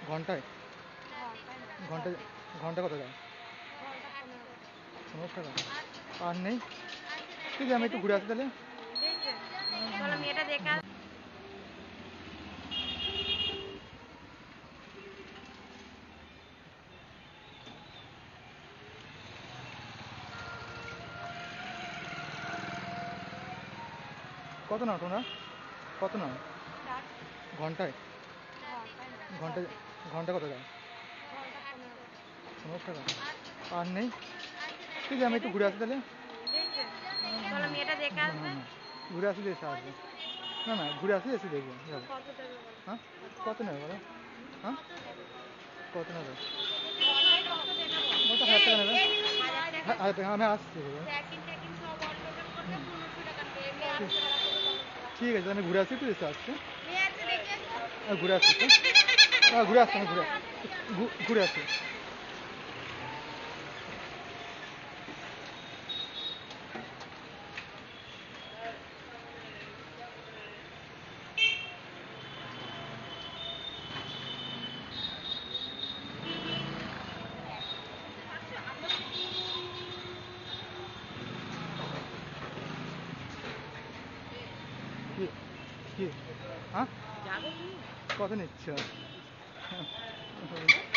ঘন্টায় ঘন্টায় ঘন্টা কত যায়? 15 টাকা। আর নেই? ঠিক আছে, আমি একটু ঘুরে আসি তাহলে। কত নাও তোমরা? কত নাও ঘন্টায়? ঘন্টায় ঘন্টা কত যায়? 15 টাকা। আর নেই? ঠিক আছে, আমি একটু ঘুরে আসি তাহলে। ঘুরে আসি এসে আসবো। না না, ঘুরে আসি এসে দেখবো যাবো। হ্যাঁ, কত নেবে বলো? হ্যাঁ, কত নেবে? কত 1000 টাকা নেবে? 1000 টাকা, আমি আসছি। ঠিক আছে, আমি ঘুরে আসি, একটু এসে আসছি। ঘুরে আসছি তো। ঘুরে আসছি, আমি ঘুরে আসি। কি কি? হ্যাঁ, কত নিচ্ছ?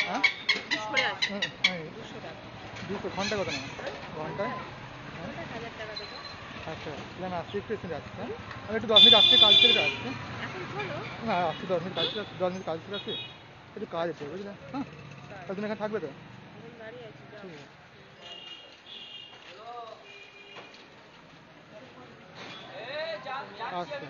হ্যাঁ, 200 ঘন্টা কত না? ঘন্টায়? হ্যাঁ, 1000 টাকা। তাহলে আমি আসছি, একটু এসে যাচ্ছি। হ্যাঁ, আমি একটু 10 মিনিট আসছি, কাজ ছেড়ে আসছি। না, আসছি 10 মিনিট কাজ ছেড়ে আসছি, 10 মিনিট কাজ ছেড়ে আসছি। একটু কাজ আছে, বুঝলে? হ্যাঁ, তার জন্য এখানে থাকবে তো? ঠিক আছে, আসছি।